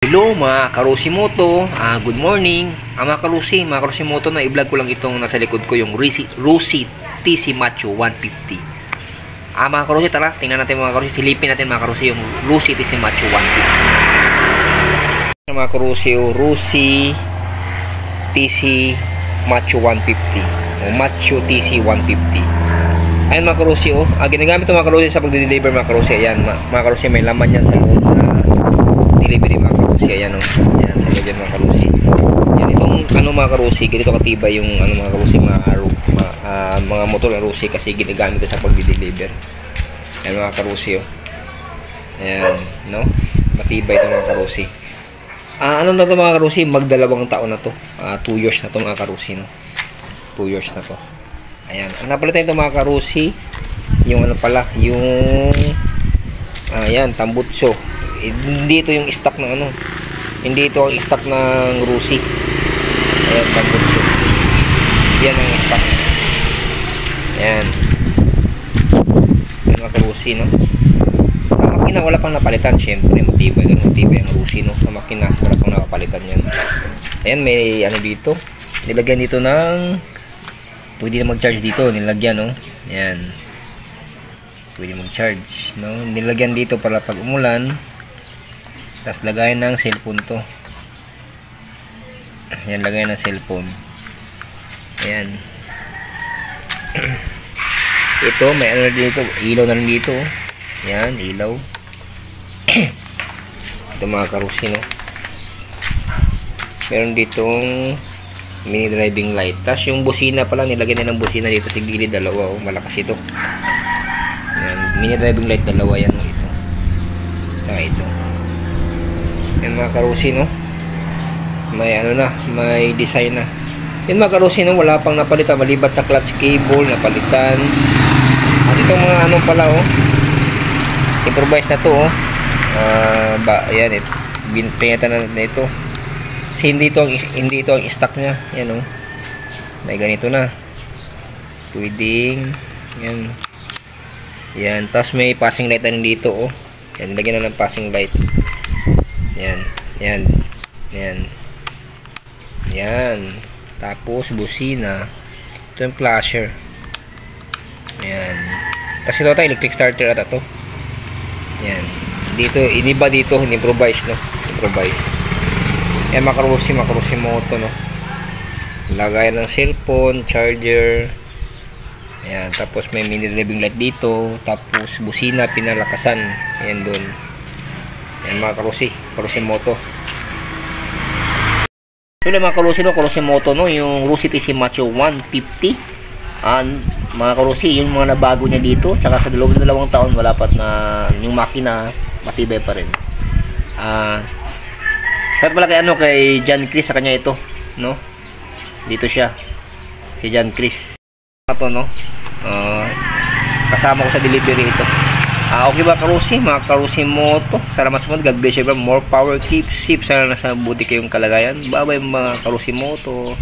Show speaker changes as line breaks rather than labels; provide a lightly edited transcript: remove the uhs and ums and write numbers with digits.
Hello mga Karusimoto, good morning. Mga Karusimoto, na i-vlog ko lang itong nasa likod ko, yung Rusi TC Macho 150. Mga Karusi, tara, tingnan natin mga Karusi, silipin natin mga Karusi yung Rusi TC Macho 150. Mga Karusi, Rusi TC Macho 150 o Macho TC 150. Ayan mga Karusi, ginagamit ito mga Karusi sa pagde-deliver mga Karusi. Ayan mga Karusi, may laman yan sa loob na delivery mga Karusi. Ayan o, ayan sa loob yan mga Karusi. Yan itong mga Karusi, ganito katibay yung mga Karusi, mga motor na Rusi kasi ginagamit ito sa pagde-deliver. Ayan mga Karusi ayan no, matibay ito mga Karusi. Ano na ito mga Karusi, magdalawang taon na to, 2 years na to mga Karusi, no? 2 years na to. Ayan, ang napalitan ito mga Karusi, yung yung ayan, tambutso. Hindi ito yung stock ng hindi ito ang stock ng Rusi. Ayan, tambutso. Yan ang stock. Ayan. Yung mga Rusi, no? Sa makina wala pang napalitan, syempre matibay, ganun matibay ang Rusi, no? Sa makina wala pang napalitan yan. Ayan, may dito, nilagyan dito ng pwede na mag-charge dito, nilagyan, no? Ayan, pwede mag-charge, no? Nilagyan dito para pag umulan, tapos lagayan ng cellphone to. Ayan, lagayan ng cellphone. Ayan. Ito, may dito, ilaw na rin dito. Ayan, ilaw. Ito mga Karusi, no? Meron ditong mini driving light. Tapos yung busina pala, nilagyan na ng busina dito sa gilid, dalawa, malakas ito. Ayan, mini driving light, dalawa yan, ito. Saka ito. Yan mga Karusi, no? May may design na. Yan mga Karusi, no? Wala pang napalitan, malibat sa clutch cable, napalitan. At itong mga pala, improvise na to, ayan, pinatan na ito. Kasi hindi ito ang stock niya. Yan, may ganito na. Pwedeng, yan. Yan, tapos may passing light na dito, Yan, nilagyan na ng passing light. Yan, yan, yan. Yan. Tapos busina. Ito yung flasher. Yan. Kasi ito electric starter ata to. Yan. Dito, iniba dito, improvise, no? Improvise. Yan mga Karusimoto, no? Lagayan ng cellphone, charger. Ayan, tapos may mini driving light dito, tapos busina, pinalakasan. Ayan doon. Yan mga Karusimoto. So mga Karusimoto, no, yung Rusi TC Macho 150. Mga Karusi, yung mga nabago niya dito, tsaka sa dalawang taon wala pa na yung makina matibay pa rin. Kaya pala kay John Chris, sa kanya ito, no? Dito siya. Si John Chris. Ito, no? Kasama ko sa delivery ito. Okay ba mga Karusimoto? Salamat sa mga. God bless you. More power, keep safe. Sana nasa buti kayong kalagayan. Bye bye mga Karusimoto.